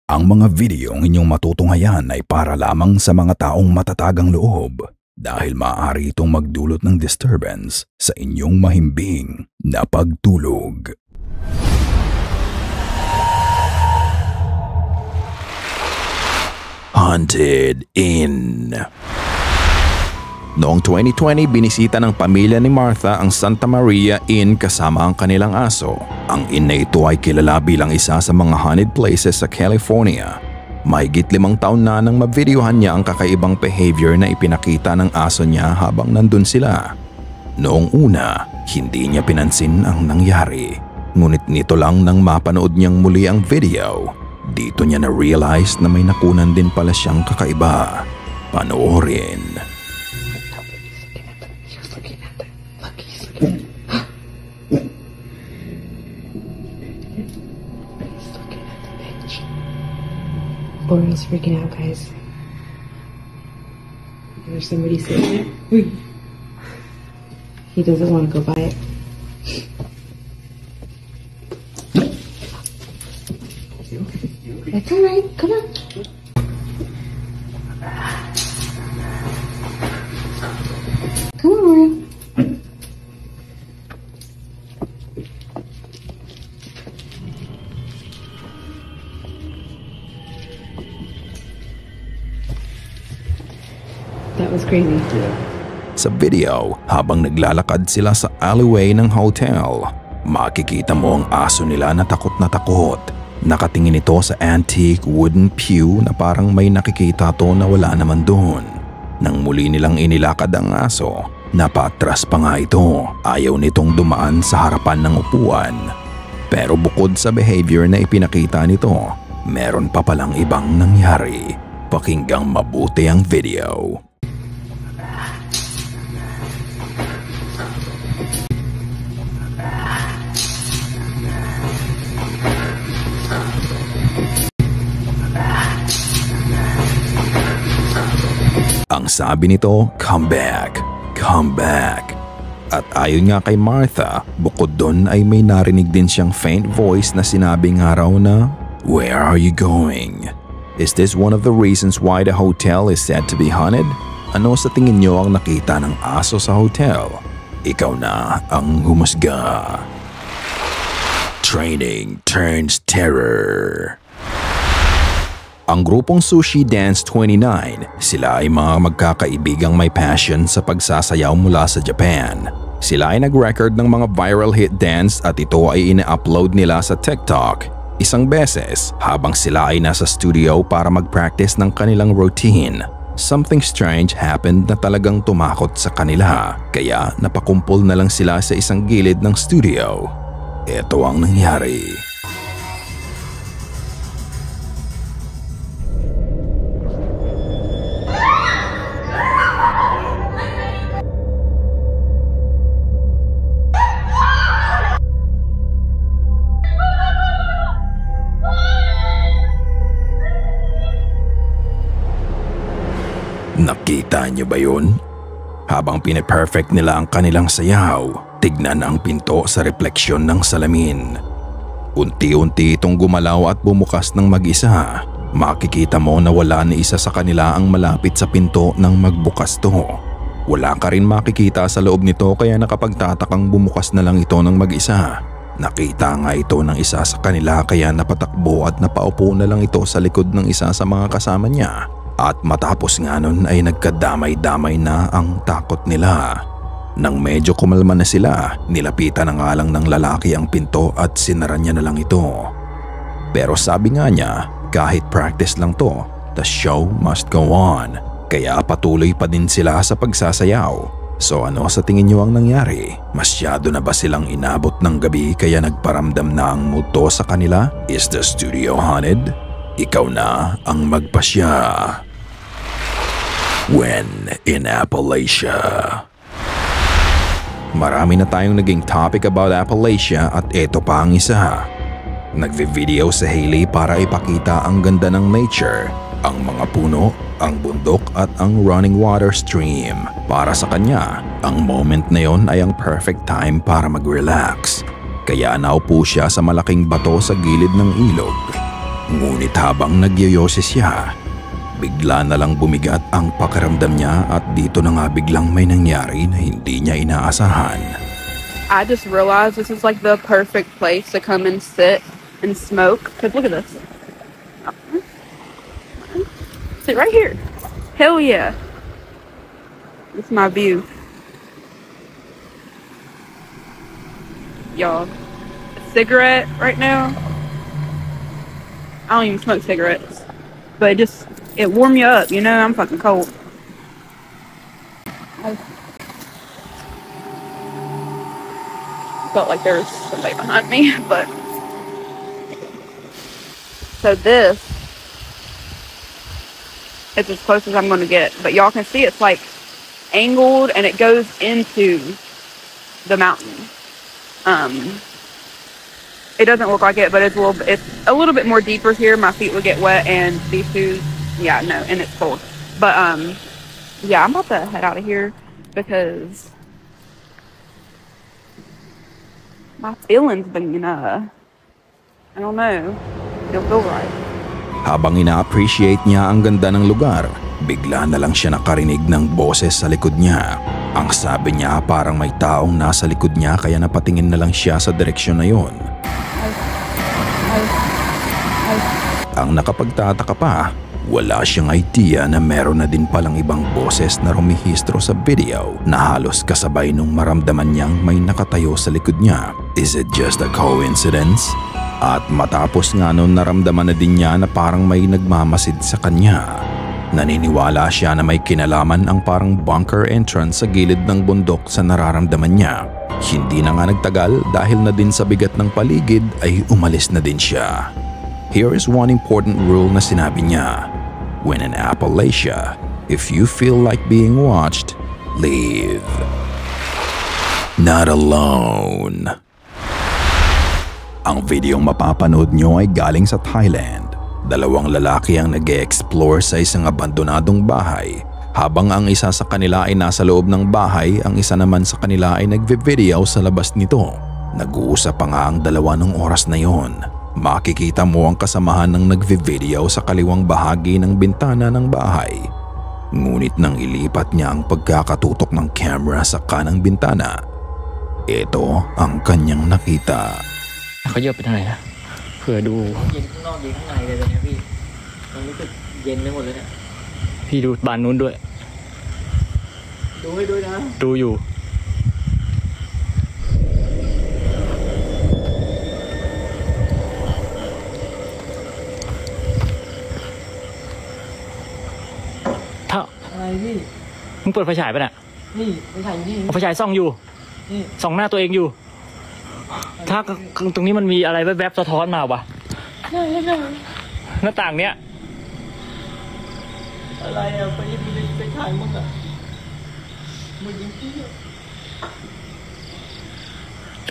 Ang mga videong inyong matutunghayan ay para lamang sa mga taong matatagang loob dahil maaari itong magdulot ng disturbance sa inyong mahimbing na pagtulog. Haunted Inn. Noong 2020, binisita ng pamilya ni Martha ang Santa Maria Inn kasama ang kanilang aso. Ang inn na ito ay kilala bilang isa sa mga haunted places sa California. Mahigit 5 taon na nang mavideohan niya ang kakaibang behavior na ipinakita ng aso niya habang nandun sila. Noong una, hindi niya pinansin ang nangyari. Ngunit nito lang nang mapanood niyang muli ang video, dito niya na-realize na may nakunan din pala siyang kakaiba. Panoorin. Oriole's freaking out, guys. There's somebody sitting there. He doesn't want to go by it. It's alright, come on. Come on, Oriole. That was crazy. Yeah. Sa video, habang naglalakad sila sa alleyway ng hotel, makikita mo ang aso nila na takot na takot. Nakatingin ito sa antique wooden pew na parang may nakikita to na wala naman doon. Nang muli nilang inilakad ang aso, napatras pa nga ito. Ayaw nitong dumaan sa harapan ng upuan. Pero bukod sa behavior na ipinakita nito, meron pa palang ibang nangyari. Pakinggang mabuti ang video. Ang sabi nito, come back, come back. At ayon nga kay Martha, bukod doon ay may narinig din siyang faint voice na sinabing nga raw na, "Where are you going? Is this one of the reasons why the hotel is said to be haunted?" Ano sa tingin niyo ang nakita ng aso sa hotel? Ikaw na ang humusga. Training turns terror. Ang grupong Sushi Dance 29, sila ay mga magkakaibigang may passion sa pagsasayaw mula sa Japan. Sila ay nag-record ng mga viral hit dance at ito ay ina-upload nila sa TikTok. Isang beses, habang sila ay nasa studio para mag-practice ng kanilang routine, something strange happened na talagang tumakot sa kanila. Kaya napakumpol na lang sila sa isang gilid ng studio. Ito ang nangyari. Nakita niyo ba yun? Habang pine-perfect nila ang kanilang sayaw, tignan ang pinto sa refleksyon ng salamin. Unti-unti itong gumalaw at bumukas ng mag-isa. Makikita mo na wala ni isa sa kanila ang malapit sa pinto nang magbukas to. Wala ka rin makikita sa loob nito kaya nakapagtatakang bumukas na lang ito ng mag-isa. Nakita nga ito ng isa sa kanila kaya napatakbo at napaupo na lang ito sa likod ng isa sa mga kasama niya. At matapos nga nun ay nagkadamay-damay na ang takot nila. Nang medyo kumalma na sila, nilapitan na nga lang ng lalaki ang pinto at sinara niya na lang ito. Pero sabi nga niya, kahit practice lang to, the show must go on. Kaya patuloy pa din sila sa pagsasayaw. So ano sa tingin niyo ang nangyari? Masyado na ba silang inabot ng gabi kaya nagparamdam na ang multo sa kanila? Is the studio haunted? Ikaw na ang magpasya. When in Appalachia. Marami na tayong naging topic about Appalachia at ito pa ang isa. Nagvi-video si Hailey para ipakita ang ganda ng nature, ang mga puno, ang bundok at ang running water stream. Para sa kanya, ang moment na yon ay ang perfect time para mag-relax. Kaya naupo siya sa malaking bato sa gilid ng ilog. Ngunit habang nagyoyoses siya, bigla na lang bumigat ang pakiramdam niya at dito na nga biglang may nangyari na hindi niya inaasahan. I just realized this is like the perfect place to come and sit and smoke. Cause look at this. Sit right here. Hell yeah. This is my view. Y'all, a cigarette right now. I don't even smoke cigarettes, but it warm you up, you know. I'm fucking cold. I felt like there was somebody behind me, but so this is as close as I'm gonna get. But y'all can see it's like angled and it goes into the mountain. It doesn't look like it, but it's a little bit more deeper here. My feet would get wet, and these shoes, yeah, no, and it's cold. But yeah, I'm about to head out of here because my feelings been I don't know, don't feel right. Habang ina-appreciate niya ang ganda ng lugar, bigla na lang siya nakarinig ng boses sa likod niya. Ang sabi niya parang may taong nasa likod niya kaya napatingin na lang siya sa direksyon na yon. Ang nakapagtataka pa, wala siyang idea na meron na din palang ibang boses na rumihistro sa video na halos kasabay nung maramdaman niyang may nakatayo sa likod niya. Is it just a coincidence? At matapos nga nun naramdaman na din niya na parang may nagmamasid sa kanya. Naniniwala siya na may kinalaman ang parang bunker entrance sa gilid ng bundok sa nararamdaman niya. Hindi na nga nagtagal dahil na din sa bigat ng paligid ay umalis na din siya. Here is one important rule na sinabi niya. When in Appalachia, if you feel like being watched, leave. Not alone. Ang videong mapapanood nyo ay galing sa Thailand. Dalawang lalaki ang nag-e-explore sa isang abandonadong bahay. Habang ang isa sa kanila ay nasa loob ng bahay, ang isa naman sa kanila ay nagve-video sa labas nito. Nag-uusap pa nga ang dalawa ng oras na yon. Makikita mo ang kasamahan ng nagve-video sa kaliwang bahagi ng bintana ng bahay. Ngunit nang ilipat niya ang pagkakatutok ng camera sa kanang bintana, ito ang kanyang nakita. เขาเยอะไปทางไหนนะเผื่อดูเย็นข้างนอกเย็นข้างในเลยตอนนี้พี่มันรู้สึกเย็นไปหมดเลยเนี่ยพี่ดูบานนู้นด้วยดูให้ด้วยนะดูอยู่ถ้าอะไรพี่มึงเปิดไฟฉายป่ะเนี่ยนี่ไฟฉายอยู่นี่ไฟฉายส่องอยู่นี่ส่องหน้าตัวเองอยู่ถ้าตรงนี้มันมีอะไรแวบๆสะท้อนมาวะหน้าต่างเนี้ยอะไรอะไปถ่ายมึงอะมึงยิงพี่อ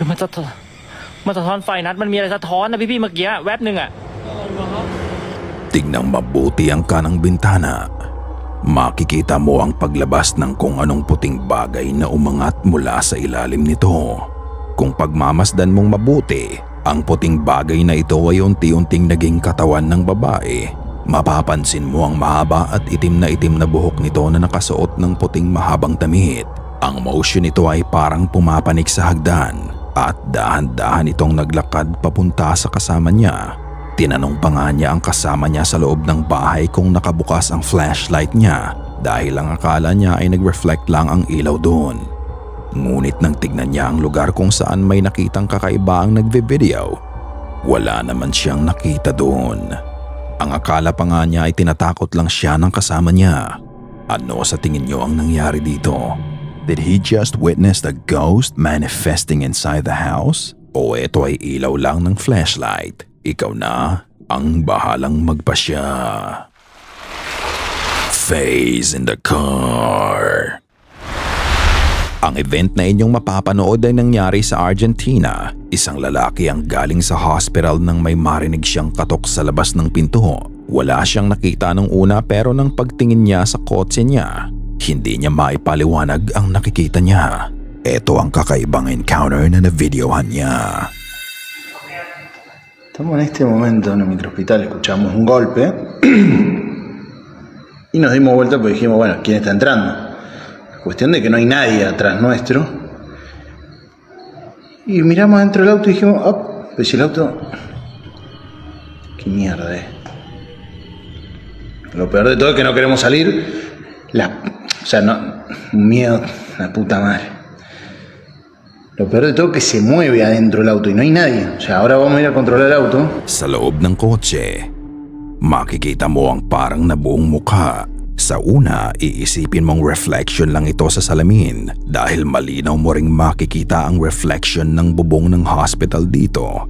ะมันสะท้อนไฟนัดมันมีอะไรสะท้อนนะพี่เมื่อกี้แวบหนึ่งอะ Tignang mabuti ang kanang bintana. Makikita mo ang paglabas ng kung anong puting bagay na umangat mula sa ilalim nito. Kung pagmamasdan mong mabuti, ang puting bagay na ito ay unti-unting naging katawan ng babae. Mapapansin mo ang mahaba at itim na buhok nito na nakasuot ng puting mahabang damit. Ang motion nito ay parang pumapanik sa hagdan at dahan-dahan itong naglakad papunta sa kasama niya. Tinanong pa nga niya ang kasama niya sa loob ng bahay kung nakabukas ang flashlight niya dahil ang akala niya ay nag-reflect lang ang ilaw doon. Ngunit nang tignan niya ang lugar kung saan may nakitang kakaiba ang nagve-video, wala naman siyang nakita doon. Ang akala pa nga niya ay tinatakot lang siya ng kasama niya. Ano sa tingin niyo ang nangyari dito? Did he just witness a ghost manifesting inside the house? O ito ay ilaw lang ng flashlight? Ikaw na ang bahalang magpasya. Phase in the car. Ang event na inyong mapapanood ay nangyari sa Argentina. Isang lalaki ang galing sa hospital nang may marinig siyang katok sa labas ng pinto. Wala siyang nakita nung una pero nang pagtingin niya sa kotse niya, hindi niya maipaliwanag ang nakikita niya. Ito ang kakaibang encounter na na-videohan niya. Estamos en este momento en el microhospital, escuchamos un golpe y nos dimos vuelta porque dijimos, bueno, ¿quién está entrando? Cuestión de que no hay nadie atrás nuestro. Y miramos dentro del auto y dijimos, oh, pues el auto, qué mierda es. Lo peor de todo es que no queremos salir. Un miedo, la puta madre. Lo peor de todo es que se mueve adentro del auto y no hay nadie. O sea, ahora vamos a ir a controlar el auto. Sa loob ng kotse, makikita mo ang parang nabuong mukha. Sa una, iisipin mong reflection lang ito sa salamin dahil malinaw mo ring makikita ang reflection ng bubong ng hospital dito.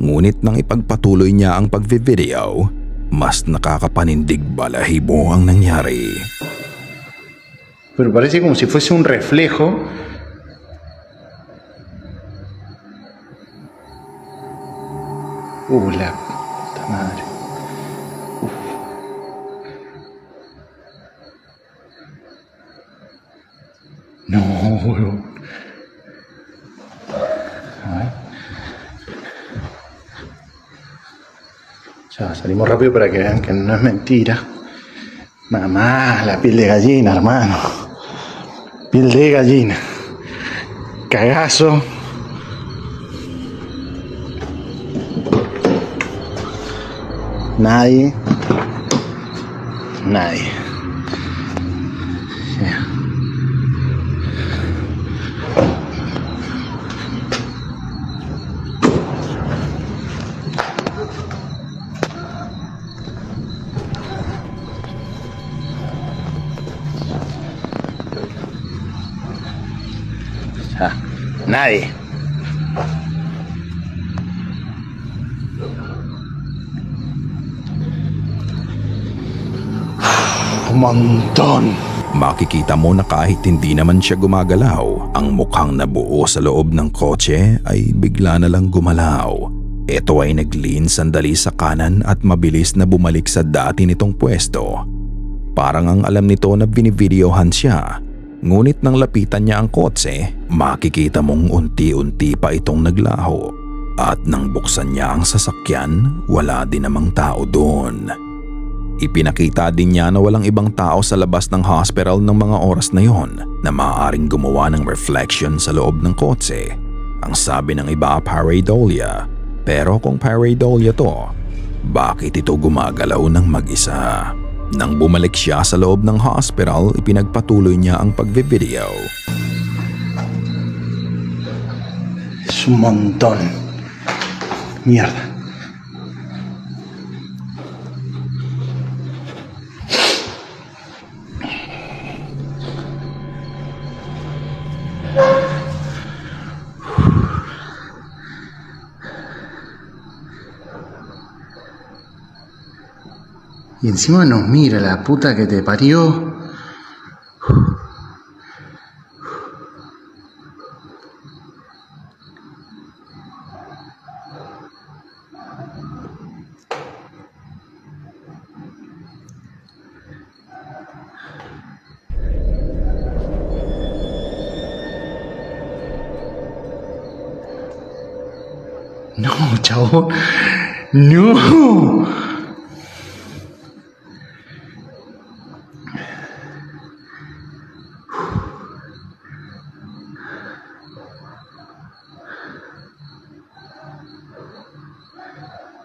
Ngunit nang ipagpatuloy niya ang pagvivideo, mas nakakapanindig balahibo ang nangyari. Pero parece como si fuese un reflejo. La puta madre. No, huevón. A ver. Ya, salimos rápido para que vean que no es mentira. Mamá, la piel de gallina, hermano. Piel de gallina. Cagazo. Nadie. Yeah. Nadie. Un montón. Makikita mo na kahit hindi naman siya gumagalaw, ang mukhang nabuo sa loob ng kotse ay bigla na lang gumalaw. Ito ay nag-lean sandali sa kanan at mabilis na bumalik sa dati nitong pwesto. Parang ang alam nito na binivideohan siya. Ngunit nang lapitan niya ang kotse, makikita mong unti-unti pa itong naglaho. At nang buksan niya ang sasakyan, wala din namang tao doon. Ipinakita din niya na walang ibang tao sa labas ng hospital ng mga oras na yon na maaaring gumawa ng reflection sa loob ng kotse. Ang sabi ng iba, pareidolia. Pero kung pareidolia to, bakit ito gumagalaw ng mag-isa? Nang bumalik siya sa loob ng hospital, ipinagpatuloy niya ang pagvivideo. Es un montón. Mierda. Y encima nos mira, la puta que te parió. No, chabón. No.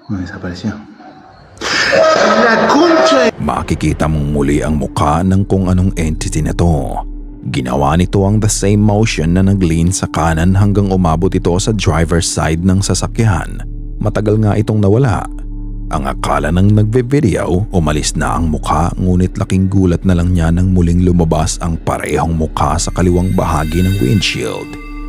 Desapareció. La concha! Makikita mong muli ang mukha ng kung anong entity na to. Ginawa nito ang the same motion na nag-lean sa kanan hanggang umabot ito sa driver's side ng sasakyan. Matagal nga itong nawala. Ang akala ng nagve-video, umalis na ang mukha, ngunit laking gulat na lang niya nang muling lumabas ang parehong mukha sa kaliwang bahagi ng windshield.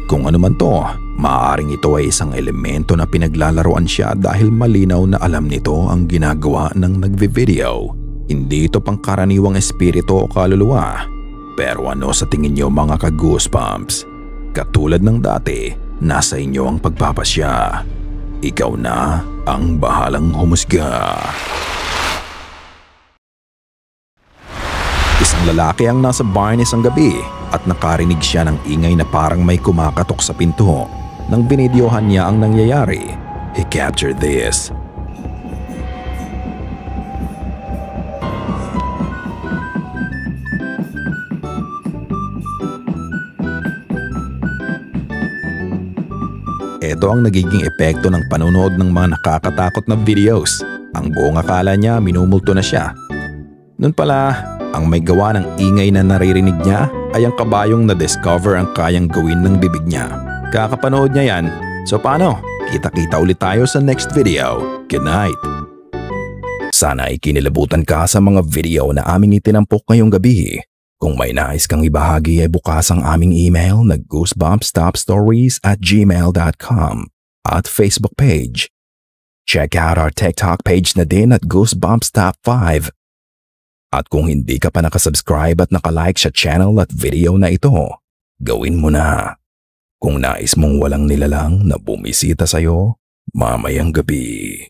Kung ano man to, maaaring ito ay isang elemento na pinaglalaroan siya dahil malinaw na alam nito ang ginagawa ng nagve-video. Hindi ito pangkaraniwang espiritu o kaluluwa. Pero ano sa tingin niyo mga ka-goosebumps? Katulad ng dati, nasa inyo ang pagpapasya. Ikaw na ang bahalang humusga. Isang lalaki ang nasa barn isang gabi at nakarinig siya ng ingay na parang may kumakatok sa pinto. Nang binidyohan niya ang nangyayari, he captured this. Ito ang nagiging epekto ng panonood ng mga nakakatakot na videos. Ang buong akala niya minumulto na siya. Noon pala, ang may gawa ng ingay na naririnig niya ay ang kabayong na-discover ang kayang gawin ng bibig niya. Kakapanood niya yan. So paano? Kita-kita ulit tayo sa next video. Good night! Sana ay kinilabutan ka sa mga video na aming itinampok ngayong gabi. Kung may nais kang ibahagi ay bukas ang aming email na goosebumpstopstories@gmail.com at Facebook page. Check out our TikTok page na din at goosebumpstop5. At kung hindi ka pa nakasubscribe at nakalike sa channel at video na ito, gawin mo na. Kung nais mong walang nilalang na bumisita sa'yo mamayang gabi.